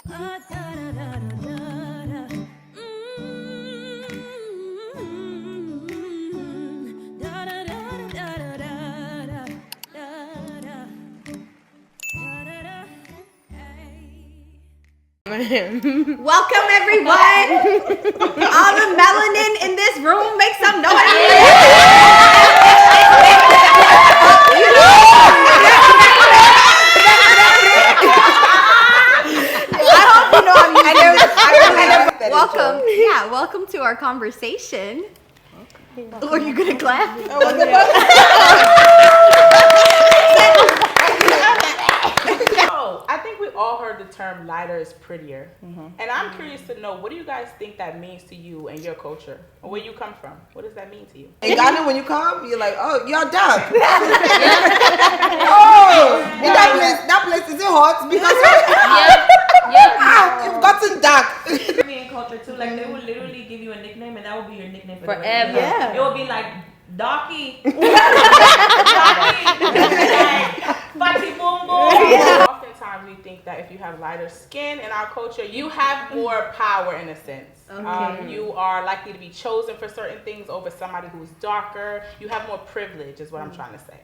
Welcome everyone. All the melanin in this room, make some noise. Welcome to our conversation. Okay. Are you gonna clap? I think we all heard the term lighter is prettier. And I'm curious to know, what do you guys think that means to you and your culture? Or where you come from? What does that mean to you? In Ghana, when you come, you're like, oh, you're dark. Oh, that place is it hot? Because you've gotten dark. Caribbean culture too, like they will literally give you a nickname and that will be your nickname forever. Yeah. It will be like Docky. Fatty Boom Boom. Oftentimes we think that if you have lighter skin in our culture, you have more power in a sense. Okay. You are likely to be chosen for certain things over somebody who's darker. You have more privilege is what I'm trying to say.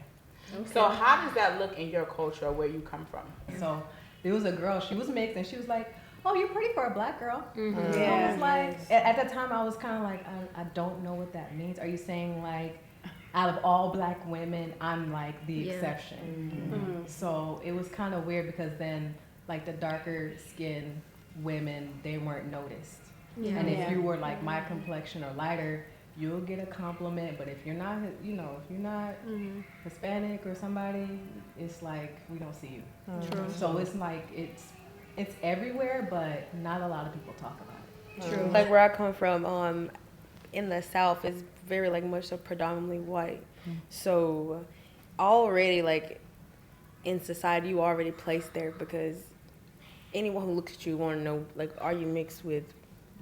Okay. So how does that look in your culture, where you come from? So there was a girl, she was mixed, and she was like, oh, you're pretty for a black girl. Mm-hmm. Yeah. I was like, at the time I was kind of like, I don't know what that means. Are you saying like, out of all black women, I'm like the exception? Mm-hmm. So it was kind of weird because then like the darker skinned women, they weren't noticed. Yeah. And if you were like my complexion or lighter, you'll get a compliment. But if you're not, if you're not Hispanic or somebody, it's like we don't see you. True. So it's like it's everywhere, but not a lot of people talk about it. True. Like where I come from, in the South, is very like much so predominantly white. So already like in society, you already placed there because anyone who looks at you want to know like, are you mixed with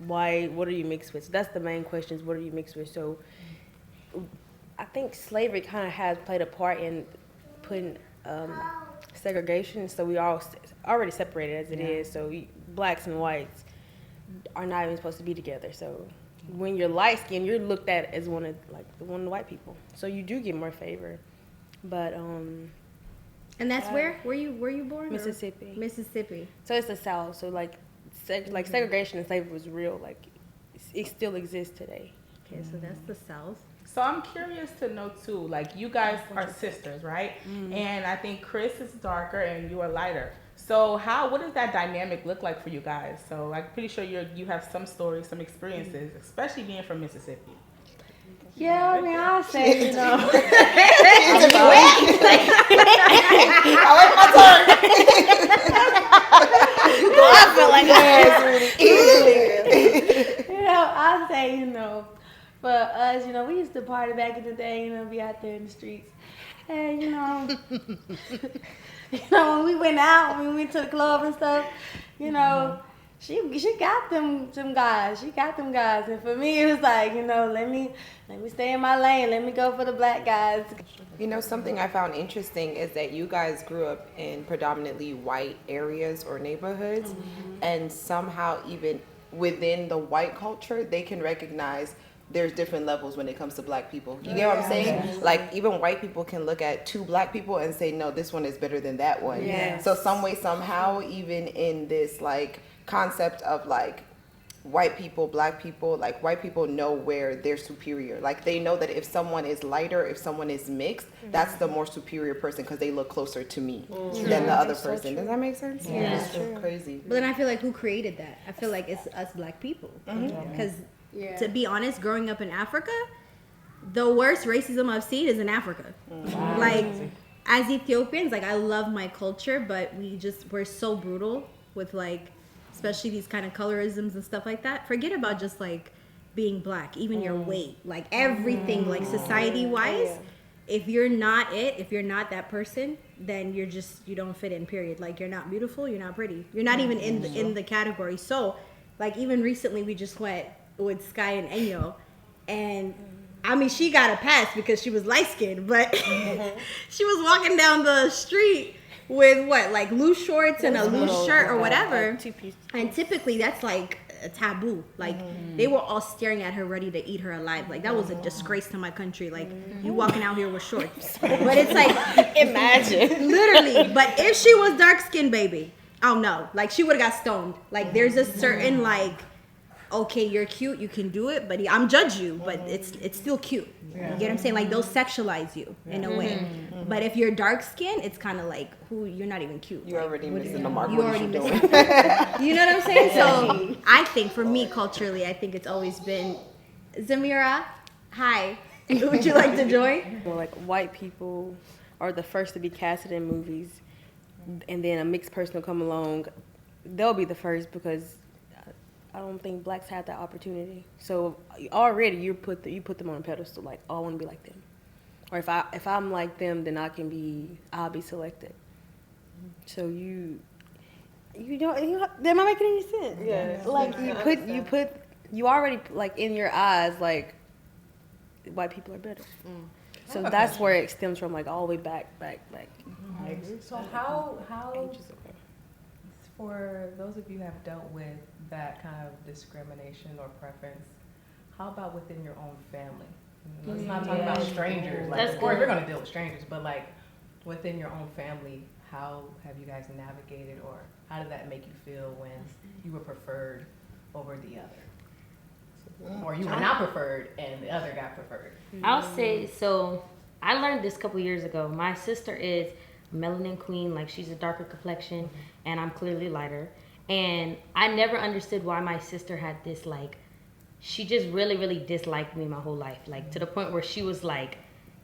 white? What are you mixed with? So that's the main question, is what are you mixed with? So I think slavery kind of has played a part in putting segregation. So we all already separated as it is. So blacks and whites are not even supposed to be together. So when you're light skinned, you're looked at as one of the white people. So you do get more favor. But and that's where you born? Mississippi. Mississippi. So it's the South. So like segregation and slavery was real. Like it still exists today. Okay, so that's the South. So I'm curious to know too, like you guys are sisters, right? And I think Chris is darker and you are lighter. So what does that dynamic look like for you guys? So I'm pretty sure you have some stories, some experiences, especially being from Mississippi. Yeah, I mean, I'll say, I like my turn. I feel like I'll say, for us, we used to party back in the day, be out there in the streets. And, when we went out, when we went to the club and stuff, she got them guys. She got them guys. And for me, it was like, let me stay in my lane. Let me go for the black guys. Something I found interesting is that you guys grew up in predominantly white areas or neighborhoods, and somehow even within the white culture, they can recognize there's different levels when it comes to black people. You get what I'm saying? Like even white people can look at two black people and say, no, this one is better than that one. Yes. So some way, somehow, even in this like concept of like white people, black people, like white people know where they're superior. Like they know that if someone is lighter, if someone is mixed, that's the more superior person because they look closer to me than the other person. Does that make sense? Yeah. It's so crazy. But then I feel like who created that? I feel like it's us black people. Because to be honest, growing up in Africa, the worst racism I've seen is in Africa. Wow. Like as Ethiopians, like I love my culture, but we're so brutal with like, especially these kind of colorisms and stuff like that. Forget about just like being black, even your weight, like everything, like society wise. If you're not if you're not that person, then you don't fit in, period. Like you're not beautiful, you're not pretty, you're not even in the category. So like even recently we just went with Sky and Enyo, and I mean she got a pass because she was light skinned, but she was walking down the street with what, like loose shorts and a loose shirt or whatever. Two-piece. And typically that's like a taboo. Like they were all staring at her, ready to eat her alive. Like that was a disgrace to my country. Like you walking out here with shorts. But it's like, Imagine. literally. But if she was dark skinned, baby, oh no, like she would have got stoned. Like there's a certain like, okay, you're cute, you can do it, but I'm judge you, but it's still cute. You get what I'm saying? Like they'll sexualize you in a way. But if you're dark skinned, it's kind of like, you're not even cute. You're like, already missing the mark. you What already you missing. doing? You know what I'm saying? So I think for me culturally, I think it's always been Zamira. Hi, would you like to join? Well, like white people are the first to be casted in movies, and then a mixed person will come along. They'll be the first because I don't think blacks had that opportunity. So already you put them on a pedestal. Like, oh, I want to be like them, or if I'm like them, then I'll be selected. So you don't. Am I making any sense? Yeah. Like you already like in your eyes like white people are better. So that's where it stems from, like all the way back. So how Ages ago. for those of you who have dealt with that kind of discrimination or preference, how about within your own family? Let's not talk about strangers. Like, That's of course, good. we're going to deal with strangers, but like within your own family, how have you guys navigated, or how did that make you feel when you were preferred over the other? Or you were not preferred and the other got preferred? I'll say, so I learned this a couple years ago. My sister is a melanin queen, like she's a darker complexion, and I'm clearly lighter. And I never understood why my sister had this, like, she just really, really disliked me my whole life. Like, to the point where she was like,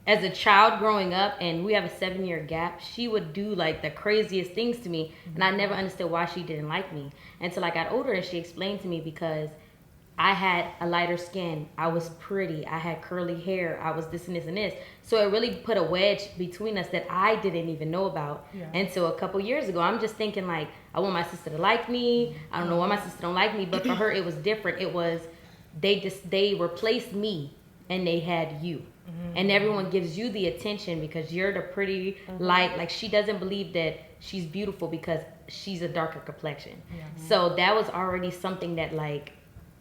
as a child growing up, and we have a 7-year gap, she would do like the craziest things to me. And I never understood why she didn't like me until I got older, and she explained to me because I had a lighter skin, I was pretty, I had curly hair, I was this and this and this. So it really put a wedge between us that I didn't even know about. Yeah. And so a couple years ago, I'm just thinking like, I want my sister to like me. I don't know why my sister don't like me, but for her, it was different. It was, they replaced me and they had you. And everyone gives you the attention because you're the pretty light. Like she doesn't believe that she's beautiful because she's a darker complexion. So that was already something that like,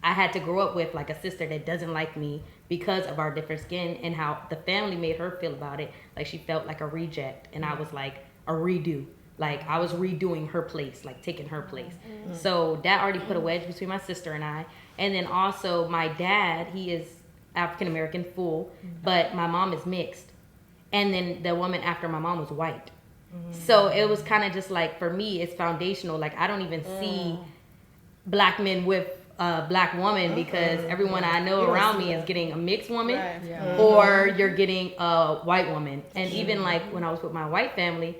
I had to grow up with, like a sister that doesn't like me because of our different skin and how the family made her feel about it. Like she felt like a reject and I was like a redo. Like I was redoing her place, like taking her place. So that already put a wedge between my sister and I. And then also my dad, he is African American full, but my mom is mixed. And then the woman after my mom was white. So it was kind of just like, for me, it's foundational. Like I don't even see black men with a black woman because everyone I know around me is getting a mixed woman or you're getting a white woman. And even like when I was with my white family,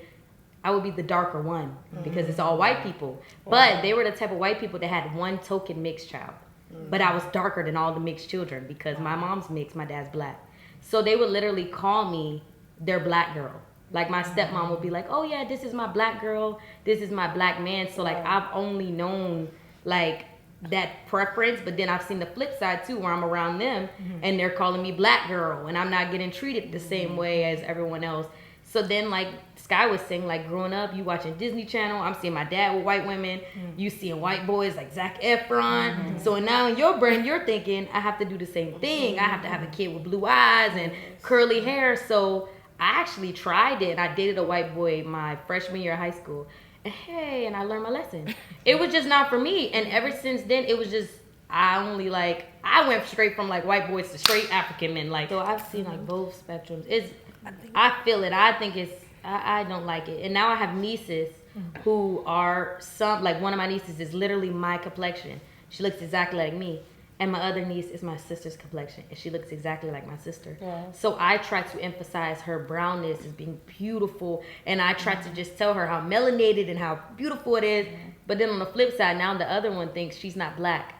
I would be the darker one because it's all white people. But they were the type of white people that had one token mixed child. But I was darker than all the mixed children because my mom's mixed, my dad's black. So they would literally call me their black girl. Like my stepmom would be like, oh yeah, this is my black girl, this is my black man. So like I've only known like that preference, but then I've seen the flip side too where I'm around them and they're calling me black girl and I'm not getting treated the same way as everyone else. So then like Sky was saying, like growing up, you watching Disney Channel, I'm seeing my dad with white women, you seeing white boys like Zac Efron. So now in your brain, you're thinking, I have to do the same thing. I have to have a kid with blue eyes and curly hair. So I actually tried it. I dated a white boy my freshman year of high school. And hey, and I learned my lesson. It was just not for me. And ever since then, it was just, I went straight from like white boys to straight African men. Like, so I've seen like both spectrums. I feel it. I think I don't like it. And now I have nieces who are like one of my nieces is literally my complexion. She looks exactly like me. And my other niece is my sister's complexion, and she looks exactly like my sister. So I try to emphasize her brownness as being beautiful, and I try to just tell her how melanated and how beautiful it is. But then on the flip side, now the other one thinks she's not black.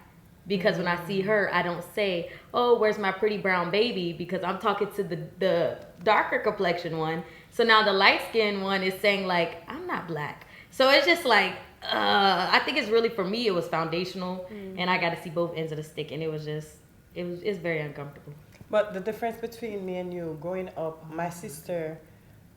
Because when I see her, I don't say, oh, where's my pretty brown baby? Because I'm talking to the darker complexion one. So now the light-skinned one is saying, like, I'm not black. So it's just like, I think it's really, for me, it was foundational. And I got to see both ends of the stick. And it was just, it's very uncomfortable. But the difference between me and you, growing up, my sister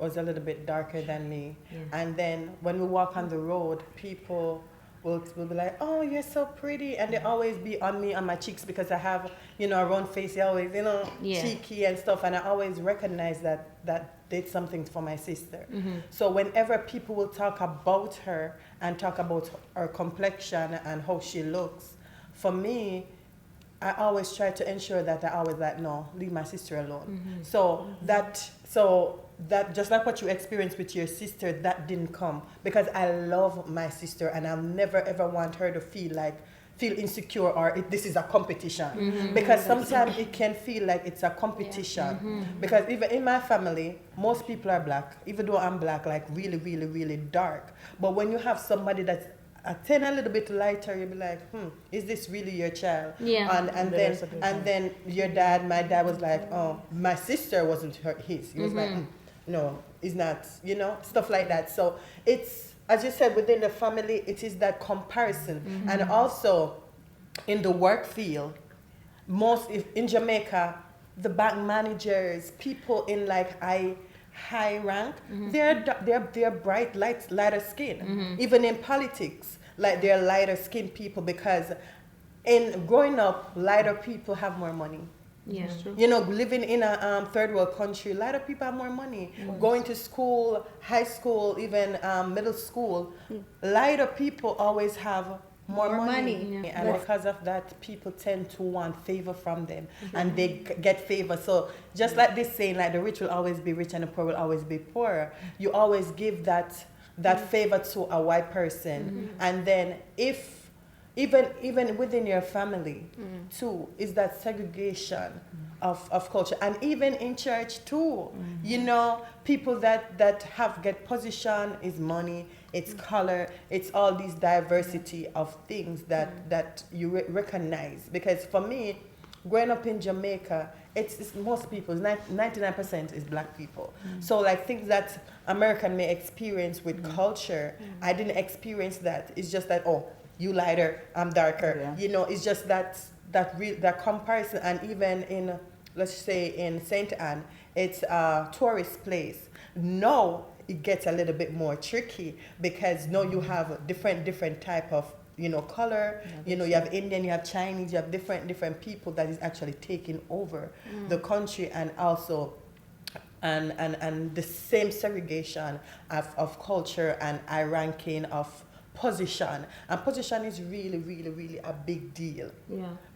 was a little bit darker than me. And then when we walk on the road, people will be like, oh, you're so pretty. And they always be on me, on my cheeks, because I have, you know, a round face. They always, you know, cheeky and stuff. And I always recognize that did something for my sister. So whenever people will talk about her and talk about her complexion and how she looks, for me, I always try to ensure that I always like, no, leave my sister alone. So that just like what you experienced with your sister, that didn't come, because I love my sister and I'll never ever want her to feel insecure or this is a competition, because sometimes it can feel like it's a competition. Because even in my family, most people are black, even though I'm black, like really, really, really dark. But when you have somebody that's a little bit lighter, you'll be like, is this really your child? And then my dad was like, oh, my sister wasn't his. He was like, no, it's not, you know, stuff like that. So it's, as you said, within the family, it is that comparison. And also in the work field, in Jamaica, the bank managers, people in like high rank, they're bright, lighter skin. Even in politics, like they're lighter skinned people, because in growing up, lighter people have more money. You know, living in a third world country, lighter people have more money. Going to school, high school, even middle school, lighter people always have more money. And because of that, people tend to want favor from them, and they get favor. So just like this saying, like the rich will always be rich and the poor will always be poor, you always give that favor to a white person. And then if even within your family too, is that segregation of culture. And even in church too, you know, people that get position is money, it's color, it's all these diversity of things that you recognize. Because for me, growing up in Jamaica, it's most people, 99% is black people. So like things that American may experience with culture, I didn't experience that. It's just that, oh, you lighter, I'm darker. You know, it's just that comparison. And even in, let's say in St. Anne, it's a tourist place. Now it gets a little bit more tricky, because now you have different type of, you know, color. You know, you have Indian, you have Chinese, you have different people that is actually taking over the country. And also and the same segregation of culture and high ranking of position. And position is really, really, really a big deal.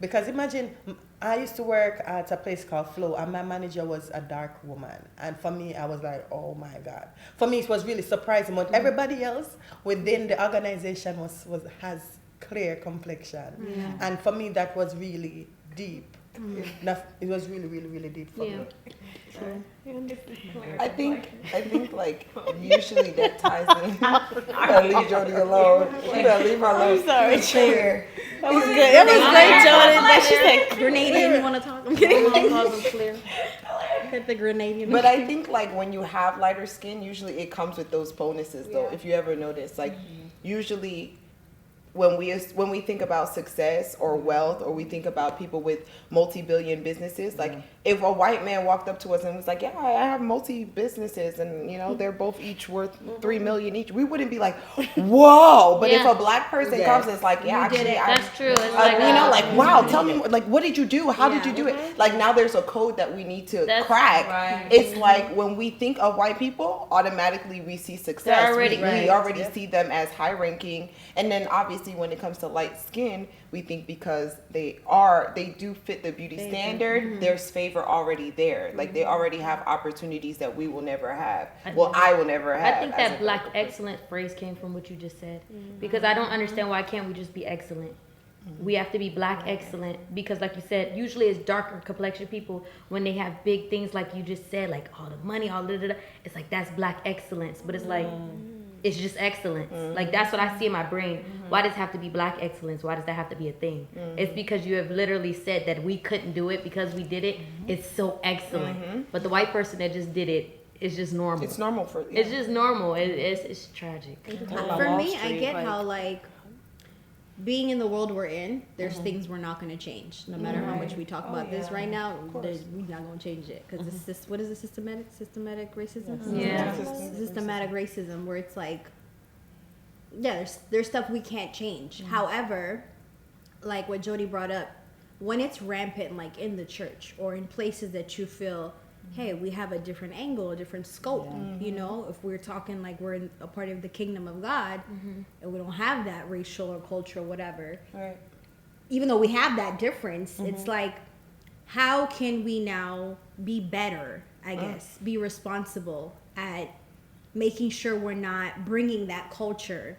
Because imagine, I used to work at a place called Flow, and my manager was a dark woman. And for me, I was like, oh my God. For me, it was really surprising. But everybody else within the organization has clear complexion. And for me, that was really deep. It was really, really, really deep for me. I think like usually that ties in. Gotta leave Jody alone. You gotta leave her alone. I'm sorry, Claire. That was good. That was great, Jody. But she said, Grenadian, you want to talk? I'm kidding. Hit the Grenadian. But I think like when you have lighter skin, usually it comes with those bonuses though. If you ever notice, like usually when we think about success or wealth, or we think about people with multi-billion businesses, like if a white man walked up to us and was like, yeah, I have multi-businesses and, you know, they're both each worth $3 million each, we wouldn't be like, whoa. But if a black person comes and it's like, yeah, actually, that's true. It's like, you know, like, wow, tell me more, like, what did you do? How did you do it? Like now there's a code that we need to crack. Right. It's like when we think of white people, automatically we see success. We already see them as high ranking. And then obviously when it comes to light skin, we think because they do fit the beauty standard, there's favor already there. Like they already have opportunities that we will never have. I will never have. I think that black excellent phrase came from what you just said. Because I don't understand, why can't we just be excellent? We have to be black excellent, because like you said, usually it's darker complexion people when they have big things like you just said, like all the money, all the it's like that's black excellence. But it's like it's just excellence. Like that's what I see in my brain. Why does it have to be black excellence? Why does that have to be a thing? It's because you have literally said that we couldn't do it because we did it. It's so excellent. But the white person that just did it, it's just normal. It's normal for It's just normal. It's tragic. For me, I get how like being in the world we're in, there's things we're not going to change. No matter how much we talk about this right now, we're not going to change it. Because what is it, systematic racism? Yeah. Systematic racism, where it's like, yeah, there's stuff we can't change. However, like what Jody brought up, when it's rampant, like in the church or in places that you feel, hey, we have a different angle, a different scope, you know, if we're talking like we're in a part of the kingdom of God and we don't have that racial or cultural whatever, Right. even though we have that difference, it's like, how can we now be better, I guess, be responsible at making sure we're not bringing that culture.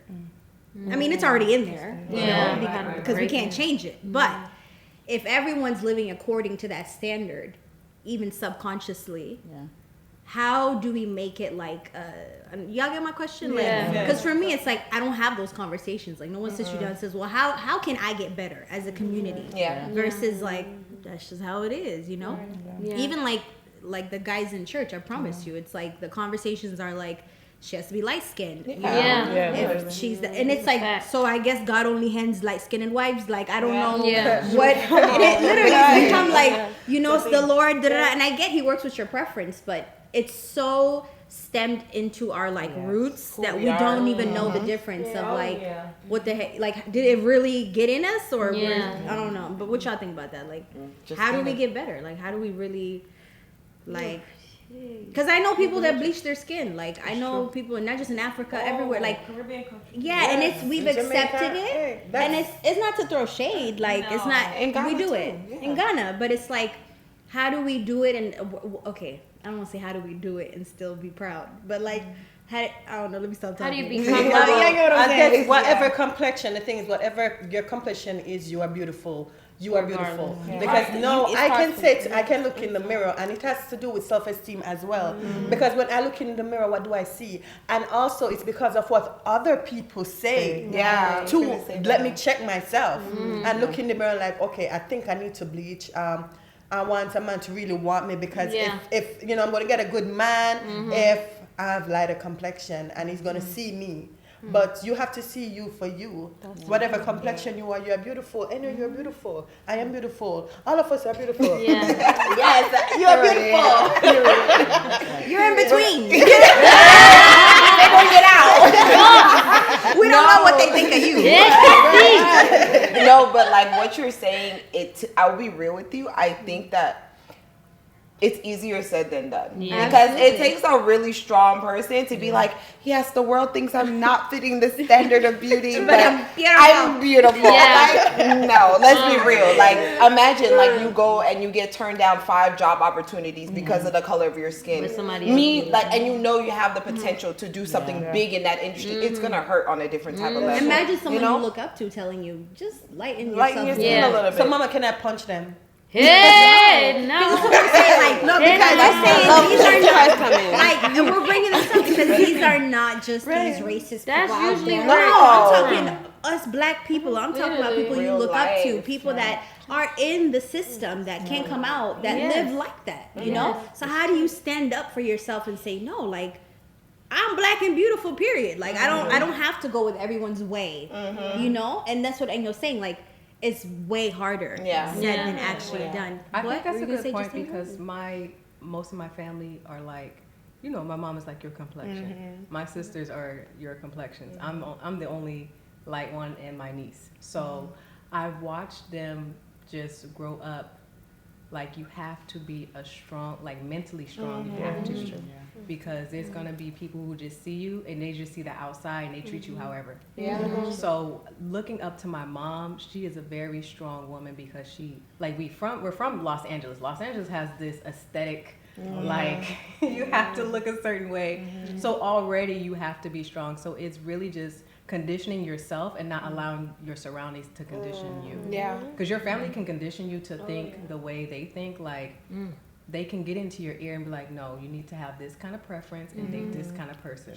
I mean, it's already in there, you know, because we can't change it. But if everyone's living according to that standard, even subconsciously, how do we make it like, y'all get my question? Because for me, it's like, I don't have those conversations. Like, no one sits you down and says, well, how can I get better as a community? Versus like, that's just how it is, you know? Even like the guys in church, I promise you, it's like the conversations are like, she has to be light skinned. If she's and it's like, so I guess God only hands light skinned wives. Like, I don't know what it literally it's become like, you know, it's the Lord, and I get He works with your preference, but it's so stemmed into our like roots that we don't even know the difference of like what the heck, like, did it really get in us or I don't know. But what y'all think about that? Like, how do we get better? Like, how do we really like? Because I know people that bleach their skin. Like, I know people, and not just in Africa, everywhere. Like, and it's we've accepted it, and it's not to throw shade. Like, it's not. In Ghana we do it in Ghana, but it's like, how do we do it? And okay, I don't want to say how do we do it and still be proud, but like, I don't know. Let me stop talking. How do you become? I guess whatever complexion, the thing is, whatever your complexion is, you are beautiful. You are beautiful. Because I can look in the mirror, and it has to do with self-esteem as well. Because when I look in the mirror, what do I see? And also it's because of what other people say. Let me check myself and look in the mirror like, okay, I think I need to bleach. I want a man to really want me because if you know, I'm going to get a good man if I have lighter complexion and he's going to see me. But you have to see you for you. Whatever complexion you are beautiful. Anyway, you're beautiful. I am beautiful. All of us are beautiful. Yes, you are beautiful. You're in between. They bring it out. We don't know what they think of you. No, but like what you're saying, I'll be real with you. I think that it's easier said than done. Because it takes a really strong person to be like, yes, the world thinks I'm not fitting the standard of beauty, but I'm beautiful. Like, no, let's be real. Like, imagine like you go and you get turned down 5 job opportunities because of the color of your skin. And you know you have the potential to do something big in that industry. It's gonna hurt on a different type of level. Imagine someone you look up to telling you, just lighten your skin a little bit. So mama, can I punch them? Hey, no. Because I'm saying, like, because I'm saying these are not like, and we're bringing this up because these are not just these racist That's people usually out there. I'm talking us black people. I'm talking about people you look up to, people that are in the system that can't come out, that live like that. You know. So how do you stand up for yourself and say no? Like, I'm black and beautiful. Period. Like, I don't have to go with everyone's way. You know. And that's what Angel's saying. Like, it's way harder said than actually done. I think that's a good point because most of my family are like, you know, my mom is like your complexion. My sisters are your complexions. I'm the only light one and my niece. So I've watched them just grow up. Like, you have to be a strong, like mentally strong. You have to be. Because there's gonna be people who just see you and they just see the outside and they treat you however. So looking up to my mom, she is a very strong woman because we're from Los Angeles. Los Angeles has this aesthetic, like you have to look a certain way. So already you have to be strong. So it's really just conditioning yourself and not allowing your surroundings to condition you. Because your family can condition you to think the way they think, like they can get into your ear and be like, no, you need to have this kind of preference and date this kind of person.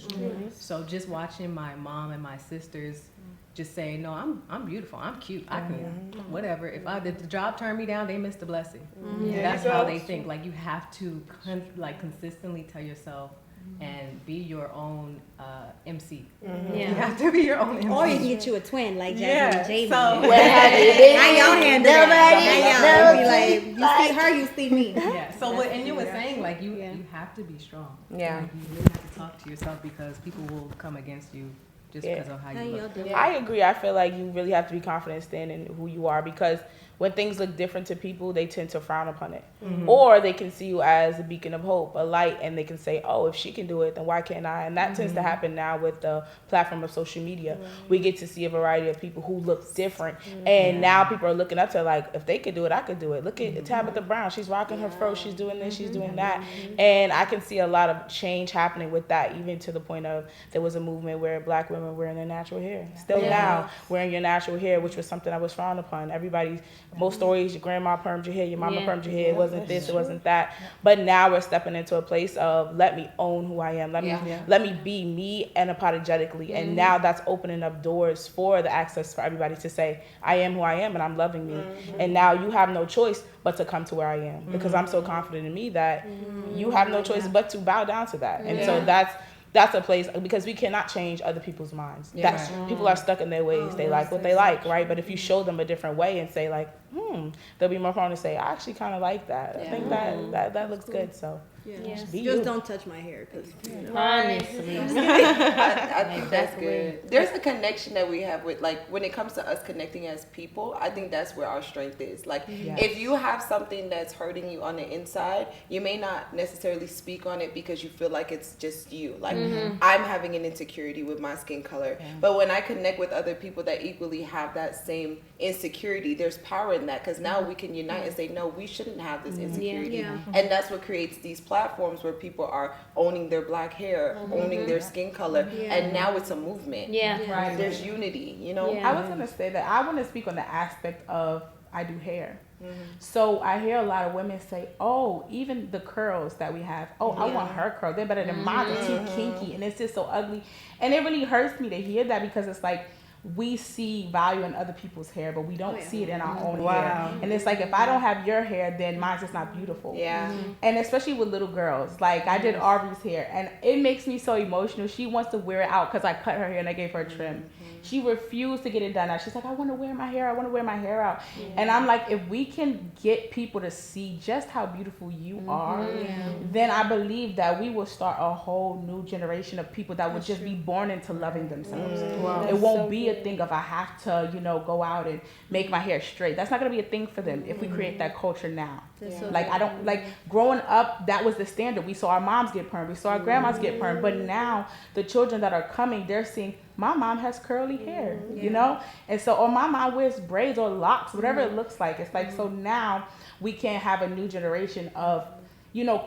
So just watching my mom and my sisters just say, no, I'm beautiful, I'm cute, I can, whatever. If the job turned me down, they missed a blessing. That's how they think. Like, you have to consistently tell yourself, and be your own MC. Yeah. You have to be your own MC. Or you can get you a twin like Jasmine Yeah, and Jamie. so- Now y'all handle that. Now y'all be like, you see her, you see me. Yeah. So what and you were saying, like you have to be strong. Yeah. Like, you really have to talk to yourself because people will come against you just because of how you look. I agree. I feel like you really have to be confident standing in who you are, because when things look different to people, they tend to frown upon it. Or they can see you as a beacon of hope, a light, and they can say, oh, if she can do it, then why can't I? And that tends to happen now with the platform of social media. We get to see a variety of people who look different. And now people are looking up to, like, if they could do it, I could do it. Look at Tabitha Brown. She's rocking her fro. She's doing this. She's doing that. And I can see a lot of change happening with that, even to the point of there was a movement where black women wearing their natural hair. Still now, wearing your natural hair, which was something that was frowned upon. Everybody's most stories, your grandma permed your hair, your mama permed your hair, it wasn't this, it wasn't that. But now we're stepping into a place of let me own who I am, let me be me unapologetically. And now that's opening up doors for the access for everybody to say, I am who I am and I'm loving me. And now you have no choice but to come to where I am, because I'm so confident in me that you have no choice but to bow down to that. And so that's a place, because we cannot change other people's minds. People are stuck in their ways. They like what they like, right? But if you show them a different way and say, like, they'll be more prone to say, I actually kind of like that. I think that looks good. So Just don't touch my hair, because Honestly. I think that's good. There's a connection that we have with, like, when it comes to us connecting as people, I think that's where our strength is. Like, if you have something that's hurting you on the inside, you may not necessarily speak on it because you feel like it's just you. Like, I'm having an insecurity with my skin color. But when I connect with other people that equally have that same insecurity, there's power in that, because now we can unite and say, no, we shouldn't have this insecurity. And that's what creates these platforms where people are owning their black hair, owning their skin color, and now it's a movement. Right. There's unity, you know. I was gonna say that I want to speak on the aspect of I do hair. So I hear a lot of women say, oh, even the curls that we have, oh, I want her curls, they're better than mine, they're too kinky, and it's just so ugly. And it really hurts me to hear that, because it's like, we see value in other people's hair, but we don't see it in our own hair. And it's like, if I don't have your hair, then mine's just not beautiful. And especially with little girls. Like, I did Aubrey's hair, and it makes me so emotional. She wants to wear it out because I cut her hair and I gave her a trim. She refused to get it done. Now she's like, I want to wear my hair. I want to wear my hair out. And I'm like, if we can get people to see just how beautiful you are, then I believe that we will start a whole new generation of people that would just be born into loving themselves. It won't be a thing of I have to, go out and make my hair straight. That's not going to be a thing for them if we create that culture now. Like, I don't, like, growing up, that was the standard. We saw our moms get permed. We saw our grandmas get permed. But now the children that are coming, they're seeing, my mom has curly hair, And so, or my mom wears braids or locks, whatever it looks like. It's like, so now we can have a new generation of,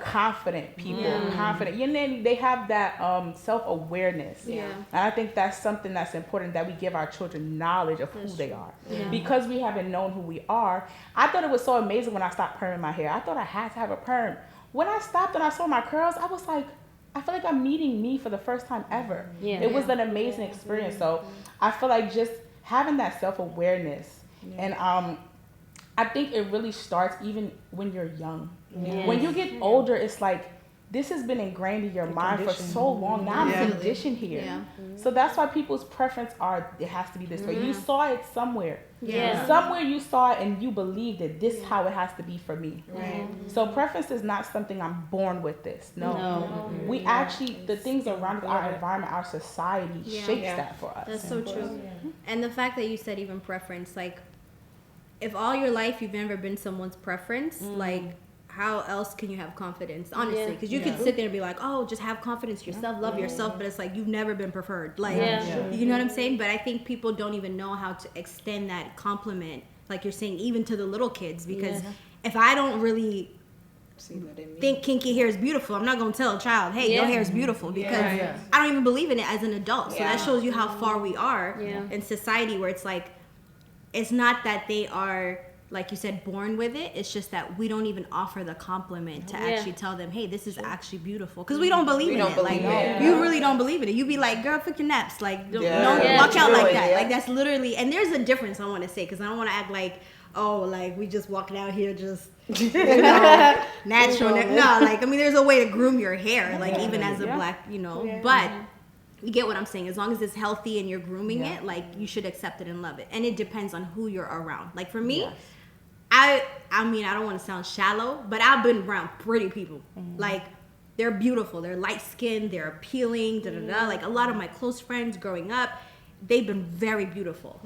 confident people, confident. And then they have that self-awareness. And I think that's something that's important, that we give our children knowledge of who they are. Because we haven't known who we are. I thought it was so amazing when I stopped perming my hair. I thought I had to have a perm. When I stopped and I saw my curls, I was like, I feel like I'm meeting me for the first time ever. It was an amazing experience. So I feel like just having that self-awareness. And I think it really starts even when you're young. When you get older, it's like, this has been ingrained in your mind for so long. Now I'm conditioned here. So that's why people's preference it has to be this way. You saw it somewhere. Somewhere you saw it and you believed it. This is how it has to be for me. So preference is not something I'm born with this. No. We actually, the things around our environment, our society shapes that for us. That's so true. And the fact that you said even preference, like, if all your life you've never been someone's preference, like, how else can you have confidence, honestly? Because you can sit there and be like, oh, just have confidence in yourself, love yourself, but it's like, you've never been preferred. Like, you know what I'm saying? But I think people don't even know how to extend that compliment, like you're saying, even to the little kids. Because if I don't really think kinky hair is beautiful, I'm not going to tell a child, hey, your hair is beautiful, because I don't even believe in it as an adult. So that shows you how far we are in society, where it's like, it's not that they are, like you said, born with it. It's just that we don't even offer the compliment to actually tell them, hey, this is actually beautiful. Because we don't believe in it. You really don't believe in it. You be like, girl, pick your naps. Like, don't walk out like that. Like, that's literally, and there's a difference I want to say, because I don't want to act like, oh, like, we just walking out here just natural. No, like, I mean, there's a way to groom your hair, like, even as a black, but you get what I'm saying. As long as it's healthy and you're grooming it, like, you should accept it and love it. And it depends on who you're around. Like, for me, I mean, I don't want to sound shallow, but I've been around pretty people. Like, they're beautiful. They're light-skinned. They're appealing, da-da-da. Like, a lot of my close friends growing up, they've been very beautiful.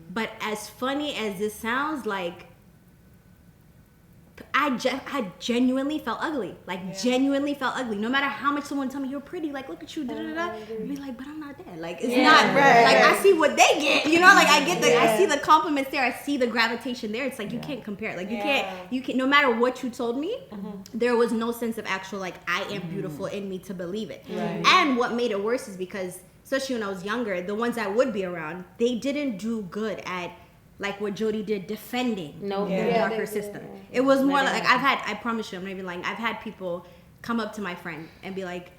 But as funny as this sounds, like, I genuinely felt ugly. Like, genuinely felt ugly. No matter how much someone tell me, you're pretty, like, look at you, da-da-da. I'd be like, but I'm not that. Like, it's not, like, I see what they get, like, I get I see the compliments there. I see the gravitation there. It's like, you can't compare it. Like, you can't, no matter what you told me, there was no sense of actual, like, I am beautiful in me to believe it. And what made it worse is because, especially when I was younger, the ones I would be around, they didn't do good at, like what Jody did, defending the darker system. It was more like, I promise you, I'm not even lying, I've had people come up to my friend and be like,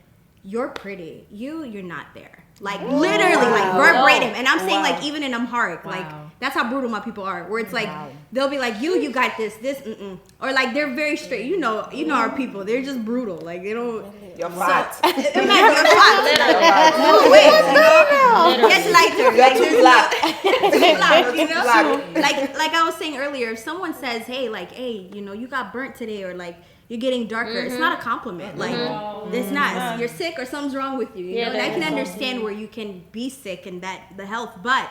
you're pretty, you're not there. Like, literally, like, verbatim. And I'm saying, like, even in Amharic, like, that's how brutal my people are, where it's like, they'll be like, you got this, or like, they're very straight. You know our people, they're just brutal. Like, they don't. You're fat. Imagine you're fat. No way, Get lighter. You're too black. Like I was saying earlier, if someone says, hey, you got burnt today, or like, you're getting darker, it's not a compliment. Like, it's not. You're sick or something's wrong with you. And I can understand where you can be sick and that the health, but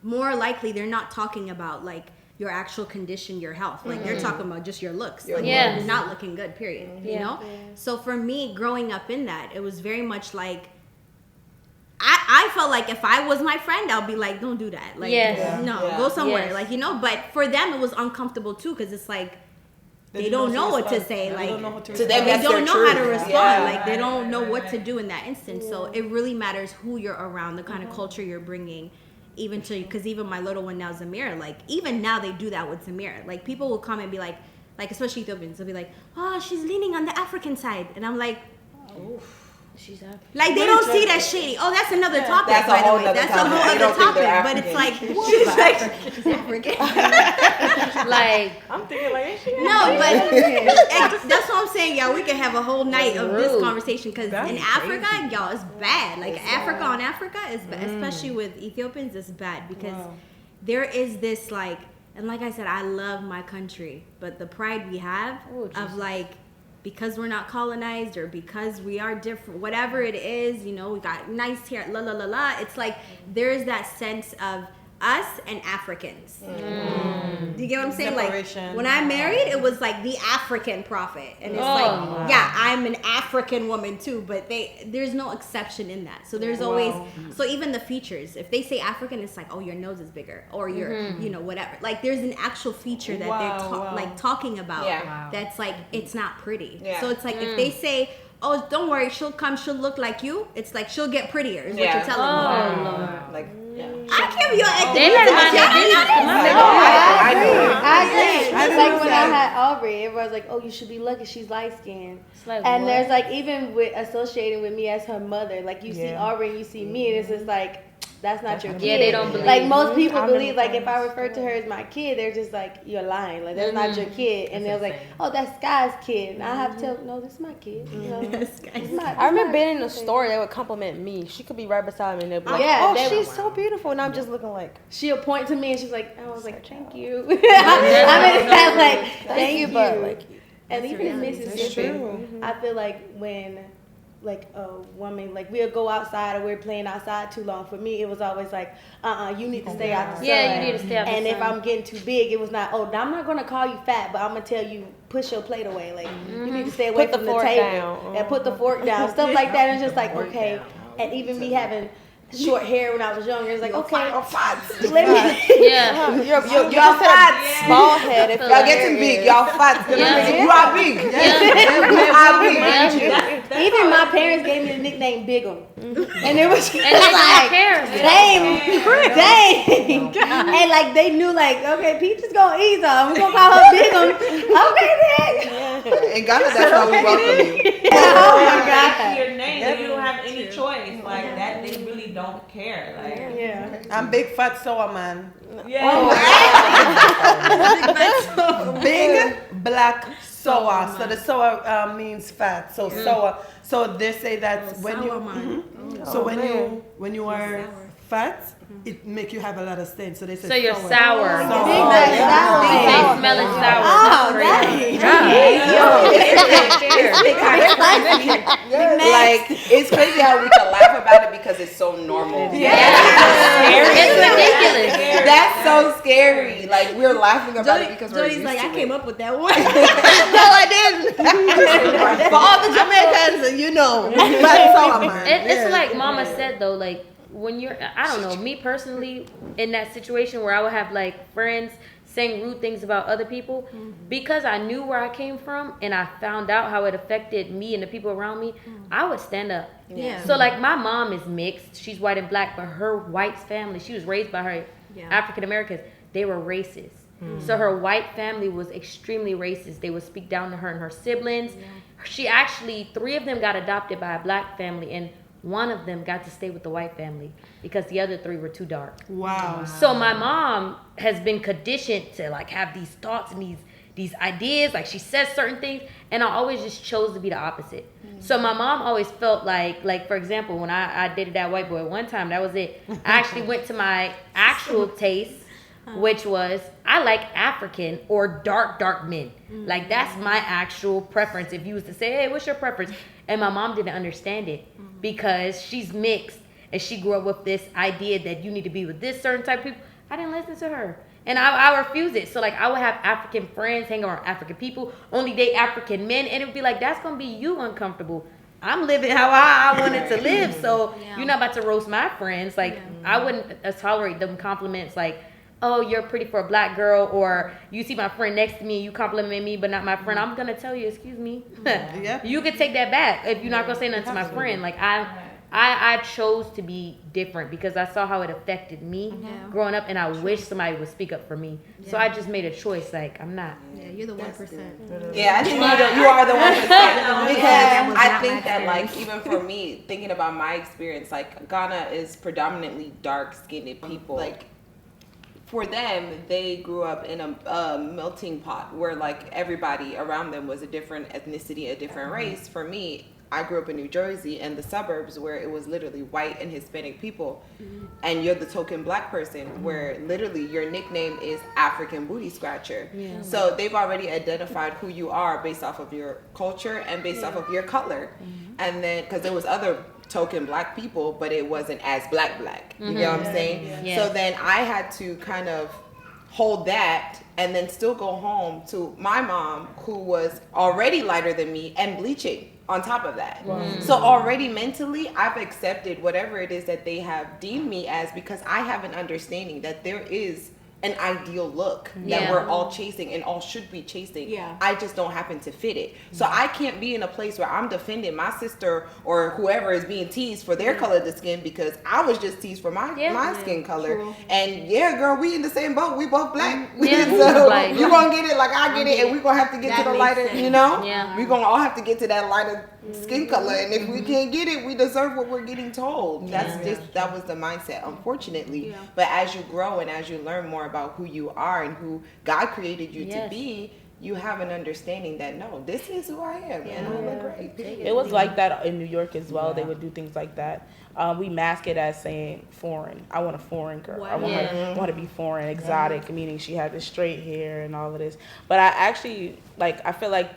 more likely they're not talking about like your actual condition, your health. Like, they're talking about just your looks. Like, you're not looking good, period. You know? So for me, growing up in that, it was very much like, I felt like if I was my friend, I'll be like, don't do that. Like, go somewhere. Like, but for them, it was uncomfortable too, because it's like, they don't know what to say. Like, they don't know how to respond. Like, they don't know what to do in that instance. So it really matters who you're around, the kind of culture you're bringing. Even to, because even my little one now, Zamira, like, even now they do that with Zamira. Like, people will come and be like, especially Ethiopians, they'll be like, oh, she's leaning on the African side. And I'm like, she's African. Like, they don't see that shady. Oh, that's another topic, by the way. That's a whole other topic. But it's like, she's African. Like, I'm thinking like, is she no, but that's what I'm saying, y'all. We can have a whole night of this conversation, because in Africa, y'all, it's bad. Like, Africa on Africa is bad, especially with Ethiopians. It's bad because there is this, like, and like I said, I love my country, but the pride we have of like, because we're not colonized or because we are different, whatever it is, we got nice hair, la la la la. It's like there's that sense of us and Africans. Do you get what I'm saying? Separation. Like, when I married, it was like the African prophet, and it's I'm an African woman too, but there's no exception in that. So there's always, so even the features, if they say African, it's like, oh, your nose is bigger, or your, whatever. Like, there's an actual feature that they're like talking about that's like, it's not pretty. So it's like, if they say, oh, don't worry, she'll look like you, it's like, she'll get prettier is what you're telling me. Like, I can't be your I agree. It's like when I had Aubrey, everyone's like, oh, you should be lucky she's light skinned. like, and what? there's like, even with associating with me as her mother, like, you see Aubrey and you see me, and it's just like, that's not your kid. Yeah, they don't believe. Like, most people believe, like, if I refer to her as my kid, they're just like, you're lying. Like, that's not your kid. And they're like, oh, that's Sky's kid. And I have to tell them, no, this is my kid. I remember being in a store, they would compliment me. She could be right beside me and they'd be like, oh, she's so beautiful. And I'm just looking like. She'll point to me and she's like, I was like, thank you. I mean, it's kind of like, thank you. But, like, and even in Mississippi, I feel like when, like, a woman, like, we'll go outside or we're playing outside too long. For me, it was always like, you need to stay out the sun. Yeah, you need to stay out the sun. And if I'm getting too big, it was not, oh, I'm not going to call you fat, but I'm going to tell you, push your plate away. Like, you need to stay away from the table. And put the fork down. Stuff like that. And it's just like, okay. And even me having short hair when I was younger, it's like, okay, let me. Y'all fat. Small head. If Y'all getting big. Y'all fat. You are big. You are big. Even my parents gave me the nickname Big 'em. And it was And like, dang. and like, they knew, like, okay, Peach is gonna ease off. We're gonna call her Big 'em. Okay, then. In Ghana, that's how we welcome you. Oh my God. Your name, you don't have any choice. Like that, they really don't. don't care. Like, I'm big fat sour man. yeah. Big black sour. So the sour means fat. So sour. So they say that when you so when you are fat, it make you have a lot of stain. So they say So you're sour. sour. Sour. They smelling sour. Oh, Like, it's crazy how we can laugh about it because it's so normal. It's ridiculous. That's so scary. Like, we're laughing about it because we're Jody's used like, to I came it. up with that one. No, I didn't. For all the Jamaicans, you know, fat sour man. It's like Mama said though, like when you're, I don't know, me personally in that situation where I would have like friends saying rude things about other people, because I knew where I came from and I found out how it affected me and the people around me, I would stand up. Yeah. So like my mom is mixed, she's white and black, but her white family, she was raised by her African Americans, they were racist. So her white family was extremely racist. They would speak down to her and her siblings. She actually, 3 of them got adopted by a black family, and 1 of them got to stay with the white family because the other 3 were too dark. Wow. So my mom has been conditioned to like have these thoughts and these ideas. Like she says certain things, and I always just chose to be the opposite. So my mom always felt like for example, when I dated that white boy one time, that was it. I actually went to my actual taste, which was I like African or dark men. Like that's my actual preference. If you was to say, hey, what's your preference? And my mom didn't understand it because she's mixed and she grew up with this idea that you need to be with this certain type of people. I didn't listen to her. And I refuse it. So like I would have African friends, hang around African people, only date African men, and it would be like, that's gonna be you uncomfortable. I'm living how I wanted to live. So you're not about to roast my friends. Like I wouldn't tolerate them compliments like, oh, you're pretty for a black girl, or you see my friend next to me, you compliment me, but not my friend. I'm gonna tell you, excuse me. You could take that back if you're not gonna say nothing to my friend. Like I chose to be different because I saw how it affected me growing up, and I wish somebody would speak up for me. So I just made a choice. Like I'm not. Yeah, you're the 1%. Yeah, I think you are the 1%. Because I think that, like, even for me, thinking about my experience, like, Ghana is predominantly dark-skinned people. Like, for them, they grew up in a melting pot where, like, everybody around them was a different ethnicity, a different race. For me, I grew up in New Jersey and the suburbs where it was literally white and Hispanic people. And you're the token black person where literally your nickname is African Booty Scratcher. So they've already identified who you are based off of your culture and based off of your color. And then, because there was other token black people, but it wasn't as black. You know what I'm saying? So then I had to kind of hold that and then still go home to my mom, who was already lighter than me and bleaching on top of that. So already mentally, I've accepted whatever it is that they have deemed me as, because I have an understanding that there is an ideal look that we're all chasing and all should be chasing. I just don't happen to fit it. So I can't be in a place where I'm defending my sister or whoever is being teased for their color of the skin because I was just teased for my skin color. True. And girl, we in the same boat. We both black. So you gonna get it like I get it, and we gonna have to get to the lighter, you know? We gonna all have to get to that lighter skin color, and if we can't get it, we deserve what we're getting told. That was the mindset, unfortunately. But as you grow and as you learn more about who you are and who God created you to be, you have an understanding that no, this is who I am, and I look great. It was like that in New York as well. They would do things like that. We mask it as saying foreign. I want a foreign girl. I want her to be foreign, exotic, meaning she had the straight hair and all of this. But I actually I feel like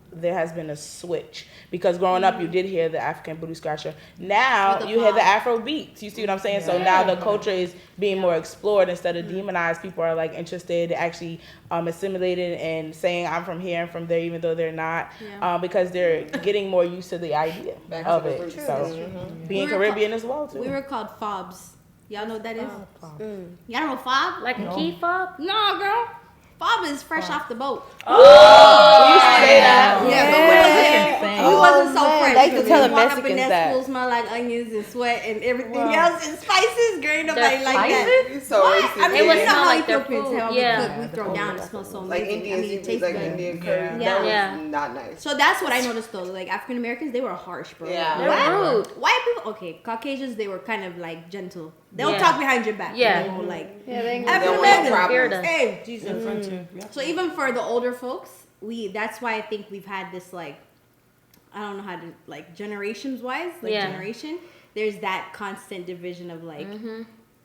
there has been a switch, because growing up you did hear the African booty scratcher. Now you hear the Afro beats. You see what I'm saying? So now the culture is being more explored instead of demonized. People are like interested, actually assimilated and saying I'm from here and from there, even though they're not, because they're getting more used to the idea of it. So being Caribbean as well too. We were called fobs. Y'all know what that is? Y'all know fob? Like a key fob? No, girl. Bob is fresh off the boat. Yeah. We wasn't so fresh. They used to tell the walk up in Mexicans that that. school smell like onions and sweat and everything else and spices. Girl, ain't nobody The like that. It's so What? racist. I mean, It would you know smell how like their Ethiopians food. how Yeah. we cook, we throw down. It smells so Like amazing. Indians, I mean, it it tastes like good. Indian Yeah. curry. That Yeah. was not nice. So that's what I noticed though. Like African Americans, they were harsh, bro. Yeah. They're What? rude. White people, okay. Caucasians, they were kind of like gentle. They'll Yeah. talk behind your back. Yeah. They won't like. Yeah, they ain't African Don't want no Americans, problems. hey, Jesus. Mm-hmm. So even for the older folks, that's why I think we've had this like, I don't know how to like generations wise, like Yeah. generation. There's that constant division of like.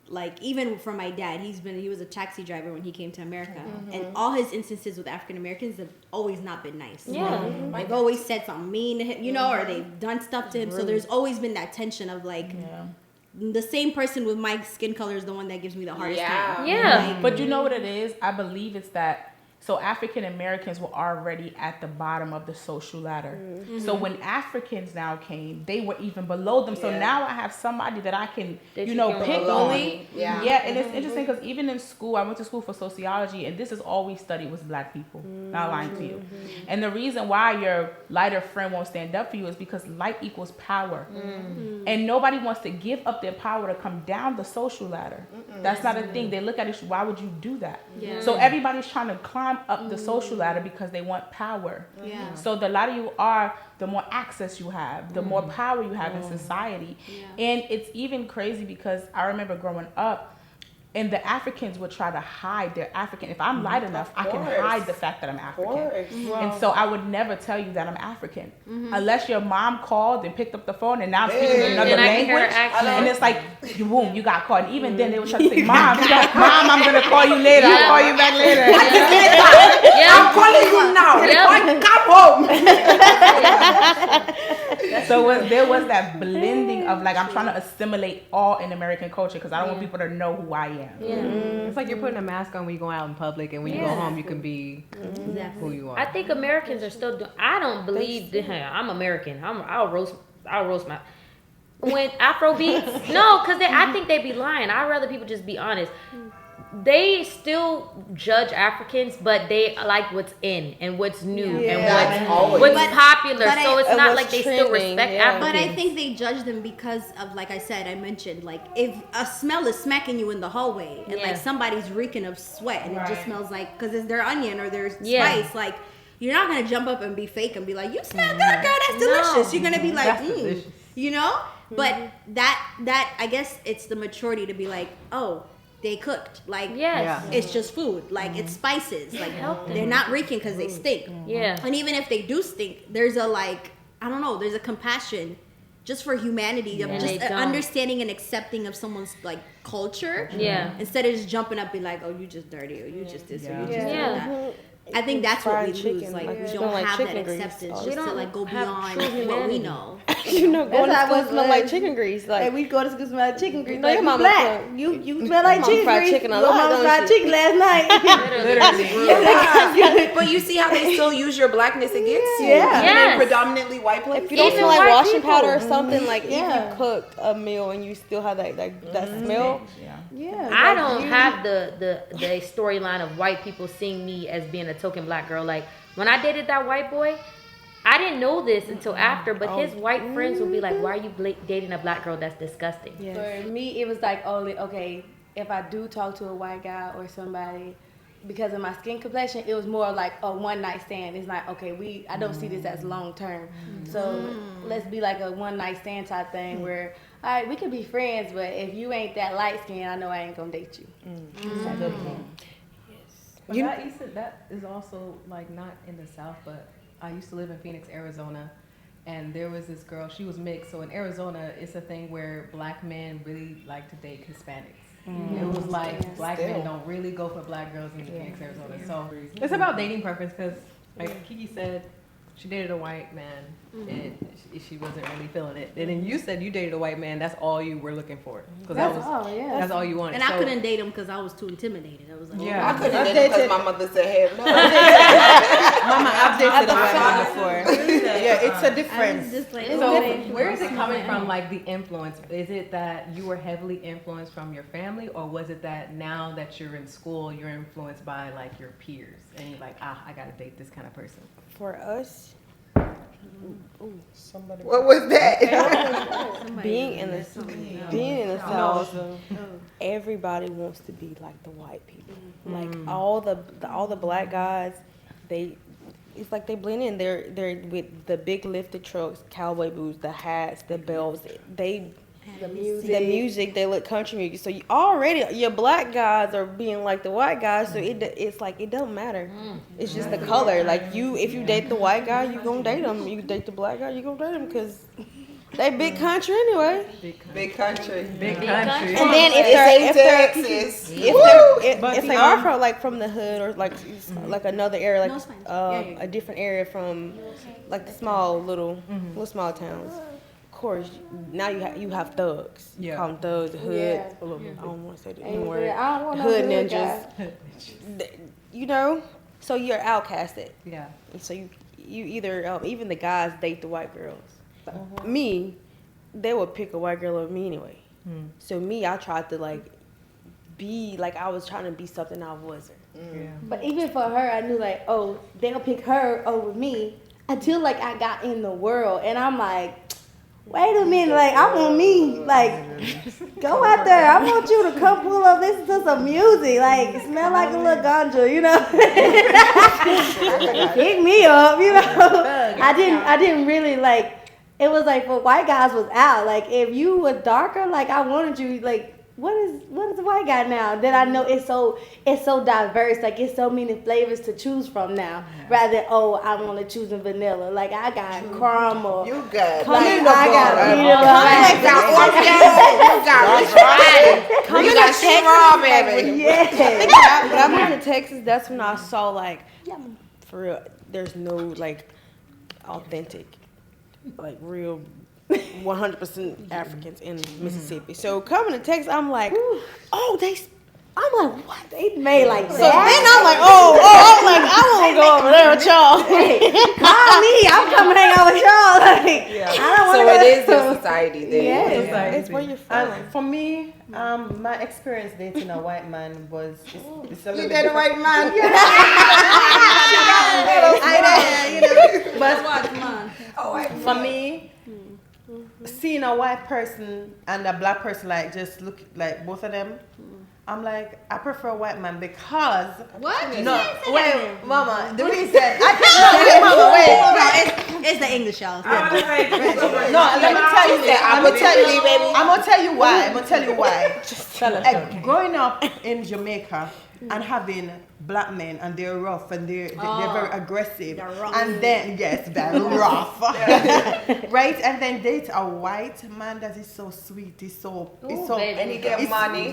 Like even for my dad, he was a taxi driver when he came to America, and all his instances with African Americans have always not been nice. Yeah. They've always said something mean to him, or they've done stuff to him. So there's always been that tension of like, the same person with my skin color is the one that gives me the hardest time. Yeah. But you know what it is? I believe it's that. So African Americans were already at the bottom of the social ladder. So when Africans now came, they were even below them. So now I have somebody that I can, That you you know, can pick below on. me. Yeah. Yeah, and it's interesting because even in school, I went to school for sociology, and this is all we studied was black people. Not lying to you. And the reason why your lighter friend won't stand up for you is because light equals power. And nobody wants to give up their power to come down the social ladder. That's not a thing. They look at it, why would you do that? Yeah. So everybody's trying to climb up the social ladder because they want power. Yeah. So the lighter you are, the more access you have, the more power you have in society. Yeah. And it's even crazy because I remember growing up, and the Africans would try to hide their African. If I'm light enough, I can hide the fact that I'm African. And so I would never tell you that I'm African. Unless your mom called and picked up the phone and now I'm speaking another Then I can hear her language. accent. And it's like, boom, you got caught. And even then they would try to say, Mom, I'm going to call you later. I'll call you back later. Yeah. calling you now. Yeah. Come home. So there was that blending of like, I'm trying to assimilate all in American culture because I don't want people to know who I am. Yeah. It's like you're putting a mask on when you go out in public, and when you go home, you can be who you are. I think Americans are still doing. I don't believe that. I'm American. I'll roast my. When Afro beats, no, because I think they be lying. I'd rather people just be honest. They still judge Africans, but they like what's in and what's new and what's popular. but So it's and not what's like they still trending, respect yeah. But Africans. I think they judge them because of, like I said, I mentioned, like if a smell is smacking you in the hallway and Yeah. like somebody's reeking of sweat and it just smells like, because it's their onion or their Yeah. spice, like you're not gonna jump up and be fake and be like, you smell good, girl, that's delicious. You're gonna be like, That's delicious. you know. But that I guess it's the maturity to be like, oh, they cooked, like Yes. it's just food, like it's spices, like they're not reeking because they stink. Yeah. And even if they do stink, there's a like, I don't know, there's a compassion just for humanity, of And just they don't. understanding and accepting of someone's like culture. Yeah. Instead of just jumping up and like, oh, you just dirty, or you just this, or you just Yeah. that. I think that's what we Fried lose. chicken, Like like, we smell don't like have that chicken grease. acceptance We just to don't like go have beyond true what we humanity. know. You know, going to how school it smell like was. chicken grease. Hey, Like, we go to school smell like chicken grease. know Like your you mama black. cook. You smell like Mama chicken fried grease. chicken a Your lot, mama don't fried she? chicken last night. But you see how they still use your blackness against you. Yeah. Even Yes. in predominantly white places. if you don't Even smell like white washing people. powder or something, like Yeah. if you cooked a meal and you still have that smell, Yeah. Yeah. I don't have the storyline of white people seeing me as being a token black girl. Like when I dated that white boy, I didn't know this until after, but his white friends would be like, "Why are you dating a black girl? That's disgusting." For me, it was like only okay if I do talk to a white guy or somebody. Because of my skin complexion, it was more like a one night stand. It's like, okay, I don't see this as long term. So let's be like a one night stand type thing where, all right, we can be friends, but if you ain't that light skin, I know I ain't gonna date you. But that is also like not in the South, but I used to live in Phoenix, Arizona, and there was this girl. She was mixed, so in Arizona, it's a thing where black men really like to date Hispanics. It was like black men don't really go for black girls in Phoenix, Arizona. So it's about dating preference because, like Kiki said, she dated a white man, and she wasn't really feeling it. And then you said you dated a white man. That's all you were looking for, because that's all you wanted. And I couldn't date him because I was too intimidated. I was like, I couldn't date him because my mother said hell no. Mama, I've dated a white man before. Yeah, it's a difference. So where is it coming from? Like the influence? Is it that you were heavily influenced from your family, or was it that now that you're in school, you're influenced by like your peers, and you're like, I gotta date this kind of person? For us, What was that? being in the South, everybody wants to be like the white people. Like all the black guys, it's like they blend in. They're with the big lifted trucks, cowboy boots, the hats, the belts. The music, they look country music. So you already, your black guys are being like the white guys. So it's like it don't matter. It's just the color. Like if you date the white guy, you gonna date him. You date the black guy, you gonna date him because they big country anyway. Big country. And then if they are from the hood or like another area, like a different area from like the little small towns. Of course, now you have thugs. You call them thugs, the hood. I don't want to say the N word. Hood ninjas. You know, so you're outcasted. Yeah. And so you either even the guys date the white girls. Me, they would pick a white girl over me anyway. So I tried to be like I was trying to be something I wasn't. But even for her, I knew they'll pick her over me until I got in the world, and I'm like, wait a minute, I want me, go out there. I want you to come pull up, listen to some music, smell like a little ganja, you know. Pick me up, you know. I didn't really it was for white guys was out. If you were darker, I wanted you, what is a white guy now? Then I know it's so diverse. It's so many flavors to choose from now. Rather than I want to choose in vanilla. I got caramel. You got. You got strawberry. Yeah. When I moved to Texas, that's when I saw for real. There's no authentic, real. 100% Africans in Mississippi. So coming to Texas, I'm like, what? They made that? So then I'm like, I want to go over there with y'all. Call me. I'm coming hang out with y'all. I don't want to. So it is the society there. Yeah, it's where you're from. For me, my experience dating a white man was it's a little You did a white man. But for me, seeing a white person and a black person just look like both of them, I'm I prefer a white man because Mama, the reason it's the English, y'all. Let me tell you that. I'm gonna tell you why. I'm gonna tell you why. Growing up in Jamaica and having black men and they're rough and they're very aggressive and then very rough, right? And then date a white man that is so sweet. He's so and he get money.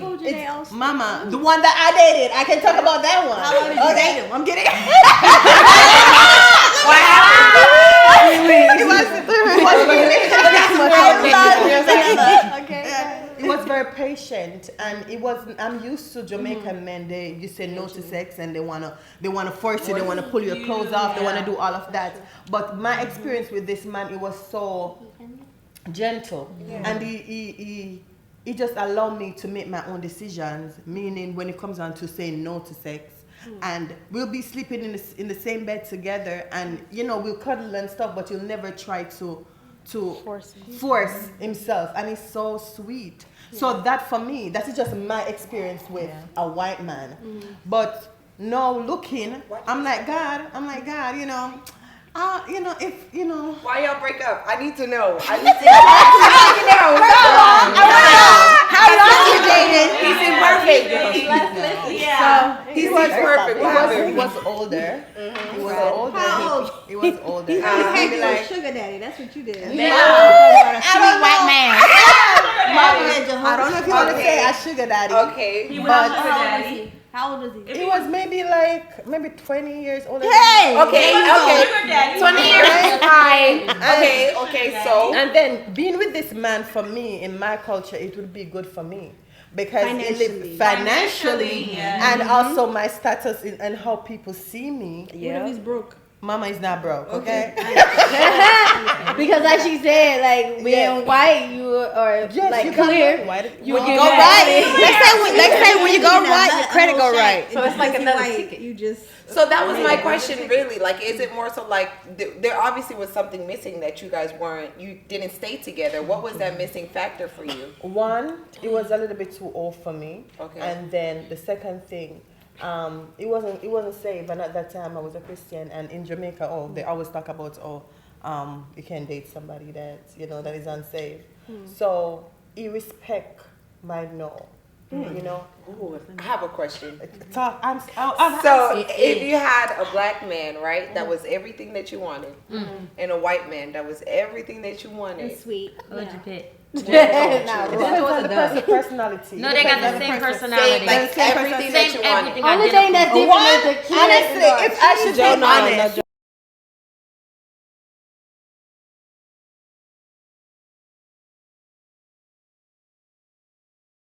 Mama, the one that I dated. I can talk about that one. How long did you date him? I'm kidding. He was very patient, and it wasn't. I'm used to Jamaican men. You say no to sex, and they wanna force you. They wanna pull your clothes off. They wanna do all of that. But my experience with this man, it was so gentle, and he just allowed me to make my own decisions. Meaning, when it comes down to saying no to sex. And we'll be sleeping in the same bed together, and we'll cuddle and stuff, but you'll never try to force himself, and he's so sweet. So that for me, that is just my experience with a white man. But now looking, I'm like God, Why y'all break up? I need to know. How long you dated? He's in perfect. Yeah. He was perfect. He was older. He was older. How old? He was older. You And had maybe you a like, sugar daddy. That's what you did. I don't know if you want to say a sugar daddy. Okay. He was But- a sugar daddy. How old was he? He was maybe 20 years older. Hey! Okay. Sugar daddy. 20 years is fine. And- Okay. So. And then being with this man for me in my culture, it would be good for me because Financially. financially yeah. and also my status and how people see me. What if he's broke? Mama is not broke, okay? Because like she said, like being white, you are Yes, like you can clear. go white. You When get you go married. right. Let's say when you go right, your credit go right. So it's like another ticket. You just. So that was my question, really. Like, is it more so like there obviously was something missing that you guys you didn't stay together? What was that missing factor for you? One, it was a little bit too old for me. Okay. And then the second thing, it wasn't safe. And at that time, I was a Christian. And in Jamaica, they always talk about you can date somebody that is unsafe. So he respect my no. You know. Ooh, I have a question. Talk. So if you had a black man, right, that was everything that you wanted, and a white man that was everything that you wanted, Sweet. Depends on the person's personality. No, they got the same personality. like everything that you wanted. everything Only thing that's different is the kids. Honestly, if I should be honest,